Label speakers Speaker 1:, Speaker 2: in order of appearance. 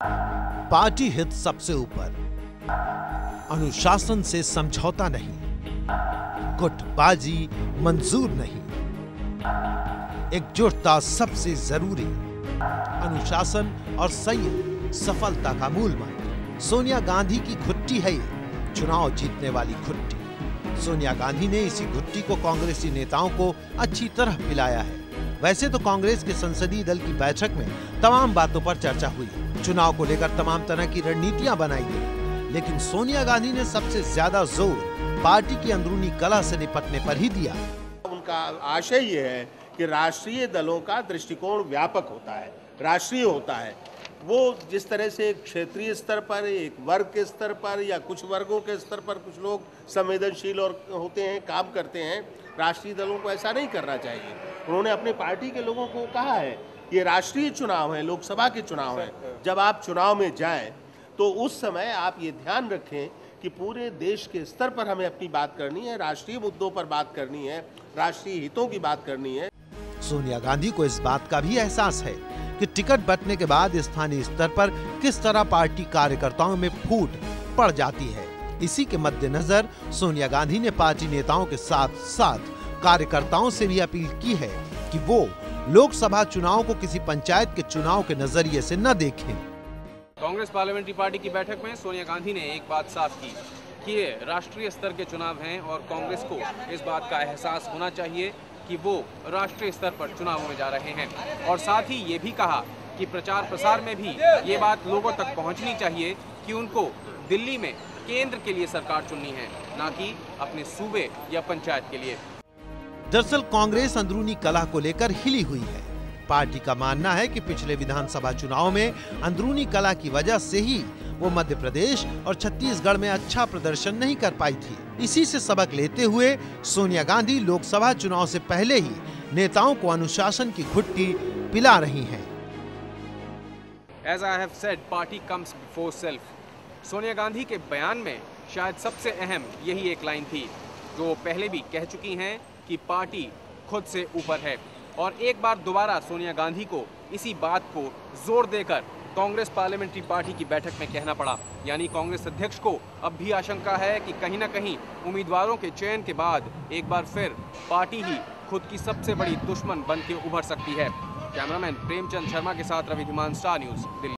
Speaker 1: Party हित सबसे ऊपर, अनुशासन से समझौता नहीं, गुटबाजी मंजूर नहीं, एकजुटता सबसे जरूरी, अनुशासन और संयम सफलता का मूल मंत्र। सोनिया गांधी की घुट्टी है ये, चुनाव जीतने वाली घुट्टी। सोनिया गांधी ने इसी घुट्टी को कांग्रेसी नेताओं को अच्छी तरह पिलाया है। वैसे तो कांग्रेस के संसदीय दल की बैठक में तमाम बातों पर चर्चा हुई, चुनाव को लेकर तमाम तरह की रणनीतियां बनाई गई, लेकिन सोनिया गांधी ने सबसे ज्यादा जोर पार्टी की अंदरूनी कलह से निपटने पर ही दिया।
Speaker 2: उनका आशय ये है कि राष्ट्रीय दलों का दृष्टिकोण व्यापक होता है, राष्ट्रीय होता है। वो जिस तरह से क्षेत्रीय स्तर पर, एक वर्ग के स्तर पर या कुछ वर्गों के स्तर पर कुछ लोग संवेदनशील और होते हैं, काम करते हैं, राष्ट्रीय दलों को ऐसा नहीं करना चाहिए। उन्होंने अपनी पार्टी के लोगों को कहा है ये राष्ट्रीय चुनाव है, लोकसभा के चुनाव है। जब आप चुनाव में जाएं तो उस समय आप ये ध्यान रखें कि पूरे देश के स्तर पर हमें अपनी बात करनी है, राष्ट्रीय मुद्दों पर बात करनी है, राष्ट्रीय हितों की बात करनी है।
Speaker 1: सोनिया गांधी को इस बात का भी एहसास है कि टिकट बंटने के बाद स्थानीय स्तर पर किस तरह पार्टी कार्यकर्ताओं में फूट पड़ जाती है। इसी के मद्देनजर सोनिया गांधी ने पार्टी नेताओं के साथ साथ कार्यकर्ताओं से भी अपील की है कि वो लोकसभा चुनाव को किसी पंचायत के चुनाव के नजरिए से न देखें।
Speaker 3: कांग्रेस पार्लियामेंट्री पार्टी की बैठक में सोनिया गांधी ने एक बात साफ की कि ये राष्ट्रीय स्तर के चुनाव हैं और कांग्रेस को इस बात का एहसास होना चाहिए कि वो राष्ट्रीय स्तर पर चुनावों में जा रहे हैं। और साथ ही ये भी कहा कि प्रचार प्रसार में भी ये बात लोगों तक पहुंचनी चाहिए कि उनको दिल्ली में केंद्र के लिए सरकार चुननी है, ना कि अपने सूबे या पंचायत के लिए।
Speaker 1: दरअसल कांग्रेस अंदरूनी कलह को लेकर हिली हुई है। पार्टी का मानना है कि पिछले विधानसभा चुनाव में अंदरूनी कलह की वजह से ही वो मध्य प्रदेश और छत्तीसगढ़ में अच्छा प्रदर्शन नहीं कर पाई थी। इसी से सबक लेते हुए सोनिया गांधी लोकसभा चुनाव से पहले ही नेताओं को अनुशासन की घुट्टी पिला रही हैं।
Speaker 3: As I have said, party comes before self. Sonia Gandhi के बयान में शायद सबसे अहम यही एक लाइन थी, जो पहले भी कह चुकी हैं कि पार्टी खुद से ऊपर है। और एक बार दोबारा सोनिया गांधी को इसी बात को जोर देकर कांग्रेस पार्लियामेंट्री पार्टी की बैठक में कहना पड़ा। यानी कांग्रेस अध्यक्ष को अब भी आशंका है कि कहीं ना कहीं उम्मीदवारों के चयन के बाद एक बार फिर पार्टी ही खुद की सबसे बड़ी दुश्मन बन के उभर सकती है। कैमरामैन प्रेमचंद शर्मा के साथ रवि धीमान, स्टार न्यूज़, दिल्ली।